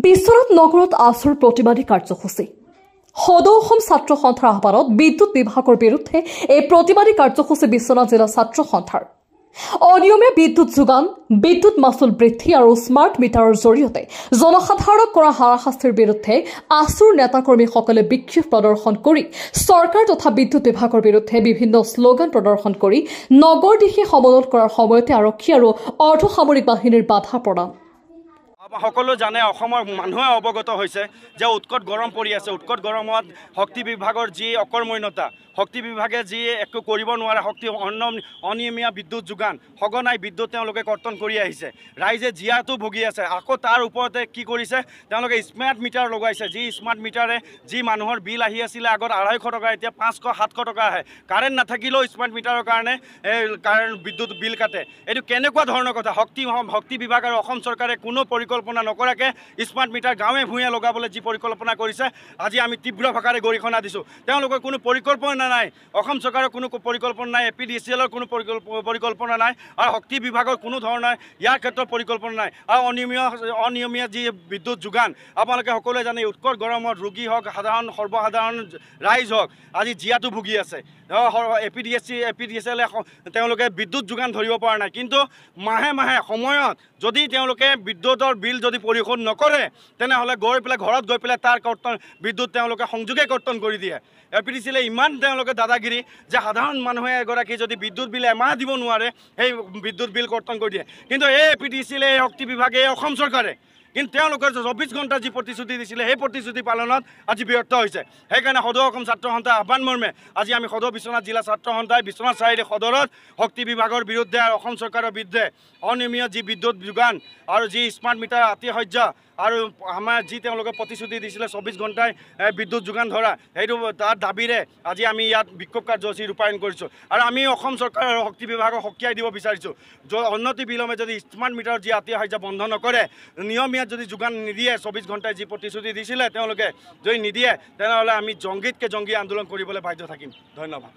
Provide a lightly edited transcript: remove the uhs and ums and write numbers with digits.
বিশ্বনাথ নগৰত আছুৰ প্ৰতিবাদী কাৰ্যসূচী সদৌ অসম ছাত্ৰ সন্থাৰ আহ্বানত বিদ্যুৎ বিভাগৰ বিৰুদ্ধে এই প্ৰতিবাদী কাৰ্যসূচী বিশ্বনাথ জিলা ছাত্ৰ সন্থাৰ অনিয়মীয়া বিদ্যুৎ যোগান বিদ্যুৎ মাচুল বৃদ্ধি আৰু স্মাৰ্ট মিটাৰৰ জৰিয়তে জনসাধাৰণক কৰা হাৰাশাস্তিৰ বিৰুদ্ধে আছুৰ নেতাকৰ্মীসকলে বিক্ষোভ প্ৰদৰ্শন কৰি চৰকাৰ তথা বিদ্যুৎ বিভাগৰ বিৰুদ্ধে বিভিন্ন শ্লোগান প্ৰদৰ্শন কৰি নগৰ দিশে সমদল কৰাৰ সময়তে আৰক্ষী আৰু অৰ্ধসামৰিক বাহিনীৰ বাধা প্ৰদান সকলো জানে অসমৰ মানুহে অৱগত হৈছে যে উৎকট গৰম পৰি আছে। উৎকট গৰমত শক্তি বিভাগৰ যি অকৰ্মণ্যতা, শক্তি বিভাগে যি একো কৰিব নোৱাৰে, অনিয়মীয়া বিদ্যুৎ যোগান, সঘনাই বিদ্যুৎ তেওঁলোকে কৰ্তন কৰি আহিছে। ৰাইজে জীয়াটো ভুগি আছে। আকৌ তাৰ ওপৰতে কি কৰিছে, তেওঁলোকে স্মাৰ্ট মিটাৰ লগাইছে। যি স্মাৰ্ট মিটাৰে যি মানুহৰ বিল আহি আছিলে আগত 250 টকা, এতিয়া 500-700 টকা আহে। কাৰেণ্ট নাথাকিলেও স্মাৰ্ট মিটাৰৰ কাৰণে বিদ্যুৎ বিল কাটে। এইটো কেনেকুৱা ধৰণৰ কথা? শক্তি বিভাগ আৰু অসম চৰকাৰে কোনো পৰিকল্পনা নকৰাকৈ স্মাৰ্ট মিটাৰ গাঁৱে ভূঞে লগাবলৈ যি পৰিকল্পনা কৰিছে, আজি আমি তীব্ৰ ভাষাৰে গৰিহণা দিছোঁ। তেওঁলোকৰ কোনো পৰিকল্পনা নাই, অসম চৰকাৰৰ কোনো পৰিকল্পনা নাই, APDCLৰ কোনো পৰিকল্পনা নাই, আৰু শক্তি বিভাগৰ কোনো ধৰণৰ ইয়াৰ ক্ষেত্ৰত পৰিকল্পনা নাই। আৰু অনিয়মীয়া যি বিদ্যুৎ যোগান, আপোনালোকে সকলোৱে জানে উৎকট গৰমত ৰোগী হওক, সৰ্বসাধাৰণ ৰাইজ হওক, আজি জীয়াটো ভুগি আছে। APDCL তেওঁলোকে বিদ্যুৎ যোগান ধৰিব পৰা নাই। কিন্তু মাহে মাহে সময়ত যদি তেওঁলোকে বিদ্যুতৰ বিল যদি পৰিশোধ নকৰে, তেনেহ'লে ঘৰত গৈ পেলাই তাৰ বিদ্যুৎ তেওঁলোকে সংযোগে কৰ্তন কৰি দিয়ে। APDCL ইমান তেওঁলোকে দাদাগিৰি যে সাধাৰণ মানুহে এগৰাকী যদি বিদ্যুৎ বিল এমাহ দিব নোৱাৰে, সেই বিদ্যুৎ বিল কৰ্তন কৰি দিয়ে। কিন্তু এই APDCL, এই শক্তি বিভাগে, এই অসম চৰকাৰে কিন্তু তেওঁলোকৰ 24 ঘণ্টা যি প্ৰতিশ্ৰুতি দিছিলে, সেই প্ৰতিশ্ৰুতি পালনত আজি ব্যৰ্থ হৈছে। সেইকাৰণে সদৌ অসম ছাত্ৰ সন্থাৰ আহ্বান মৰ্মে আজি আমি সদৌ বিশ্বনাথ জিলা ছাত্ৰ সন্থাই বিশ্বনাথ চাৰিআলি সদৰত শক্তি বিভাগৰ বিৰুদ্ধে আৰু অসম চৰকাৰৰ বিৰুদ্ধে অনিয়মীয়া যি বিদ্যুৎ যোগান আৰু যি স্মাৰ্ট মিটাৰ আতিশয্য আৰু আমাৰ যি তেওঁলোকে প্ৰতিশ্ৰুতি দিছিলে 24 ঘণ্টাই বিদ্যুৎ যোগান ধৰা, সেইটো তাৰ দাবীৰে আজি আমি ইয়াত বিক্ষোভ কাৰ্যসূচী ৰূপায়ণ কৰিছোঁ। আৰু আমি অসম চৰকাৰ আৰু শক্তি বিভাগক সকীয়াই দিব বিচাৰিছোঁ, অনতি বিলম্বে যদি স্মাৰ্ট মিটাৰ যি আতিশয্য বন্ধ নকৰে, নিয়মীয়া যদি যোগান নিদিয়ে, 24 ঘণ্টাই যি প্ৰতিশ্ৰুতি দিছিলে তেওঁলোকে যদি নিদিয়ে, তেনেহ'লে আমি জংগীতকৈ জংগী আন্দোলন কৰিবলৈ বাধ্য থাকিম। ধন্যবাদ।